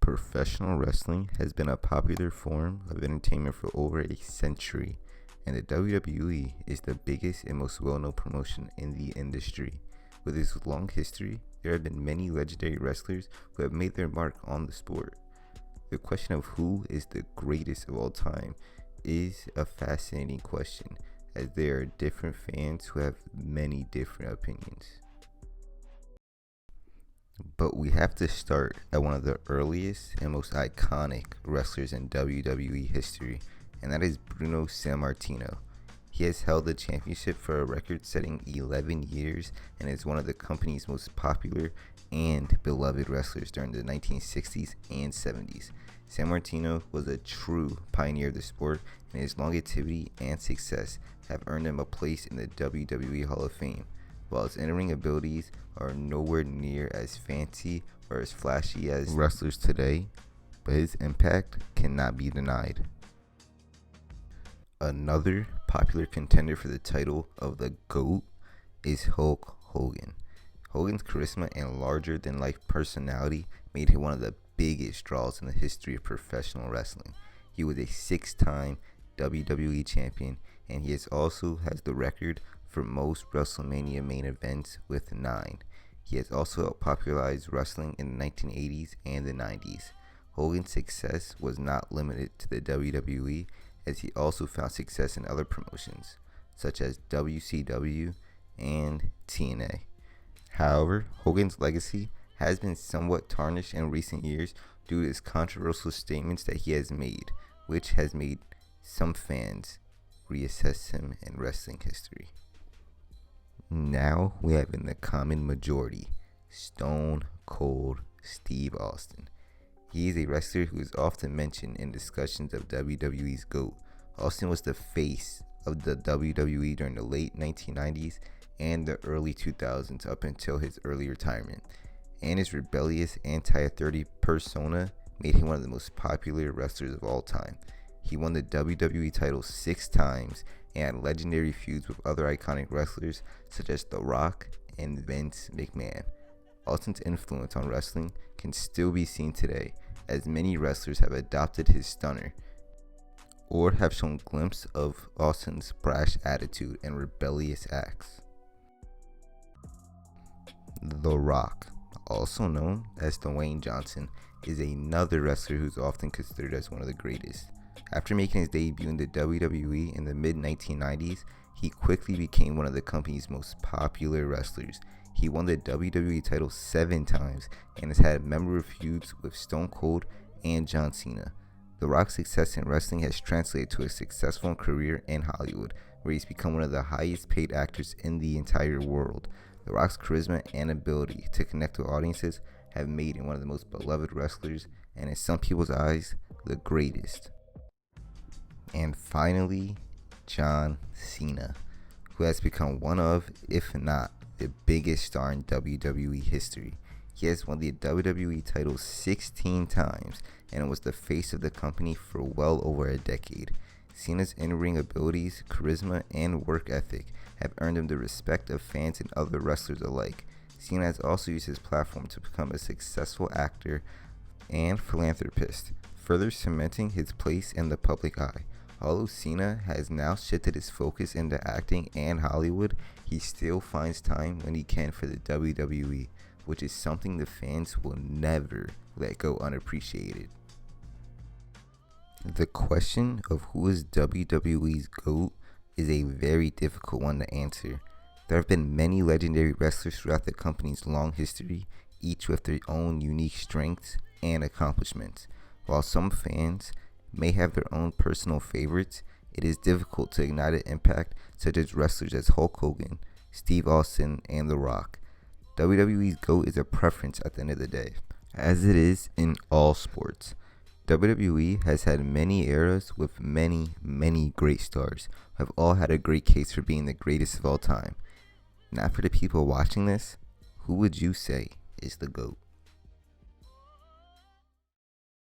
Professional wrestling has been a popular form of entertainment for over a century, and the WWE is the biggest and most well-known promotion in the industry. With its long history, there have been many legendary wrestlers who have made their mark on the sport. The question of who is the greatest of all time is a fascinating question, as there are different fans who have many different opinions. But we have to start at one of the earliest and most iconic wrestlers in WWE history, and that is Bruno Sammartino. He has held the championship for a record-setting 11 years and is one of the company's most popular and beloved wrestlers during the 1960s and 70s. Sammartino was a true pioneer of the sport, and his longevity and success have earned him a place in the WWE Hall of Fame. While his in-ring abilities are nowhere near as fancy or as flashy as wrestlers today, but his impact cannot be denied. Another popular contender for the title of the GOAT is Hulk Hogan. Hogan's charisma and larger-than-life personality made him one of the biggest draws in the history of professional wrestling. He was a 6-time WWE champion, and he also has the record for most WrestleMania main events with 9. He has also helped popularize wrestling in the 1980s and the 90s. Hogan's success was not limited to the WWE, as he also found success in other promotions, such as WCW and TNA. However, Hogan's legacy has been somewhat tarnished in recent years due to his controversial statements that he has made, which has made some fans reassess him in wrestling history. Now we have in the common majority Stone Cold Steve Austin. He is a wrestler who is often mentioned in discussions of WWE's GOAT. Austin was the face of the WWE during the late 1990s and the early 2000s up until his early retirement, and his rebellious anti-authority persona made him one of the most popular wrestlers of all time. He won the WWE title 6 times and had legendary feuds with other iconic wrestlers such as The Rock and Vince McMahon. Austin's influence on wrestling can still be seen today, as many wrestlers have adopted his stunner or have shown glimpses of Austin's brash attitude and rebellious acts. The Rock, also known as Dwayne Johnson, is another wrestler who's often considered as one of the greatest. After making his debut in the WWE in the mid-1990s, he quickly became one of the company's most popular wrestlers. He won the WWE title 7 times and has had memorable feuds with Stone Cold and John Cena. The Rock's success in wrestling has translated to a successful career in Hollywood, where he's become one of the highest paid actors in the entire world. The Rock's charisma and ability to connect with audiences have made him one of the most beloved wrestlers, and in some people's eyes, the greatest. And finally, John Cena, who has become one of, if not the biggest star in WWE history. He has won the WWE title 16 times and was the face of the company for well over a decade. Cena's in-ring abilities, charisma, and work ethic have earned him the respect of fans and other wrestlers alike. Cena has also used his platform to become a successful actor and philanthropist, further cementing his place in the public eye. Although Cena has now shifted his focus into acting and Hollywood, he still finds time when he can for the WWE, which is something the fans will never let go unappreciated. The question of who is WWE's GOAT is a very difficult one to answer. There have been many legendary wrestlers throughout the company's long history, each with their own unique strengths and accomplishments. While some fans may have their own personal favorites, it is difficult to ignite an impact such as wrestlers as Hulk Hogan, Steve Austin, and The Rock. WWE's GOAT is a preference at the end of the day, as it is in all sports. WWE has had many eras with many great stars who have all had a great case for being the greatest of all time. Now for the people watching this, who would you say is the GOAT?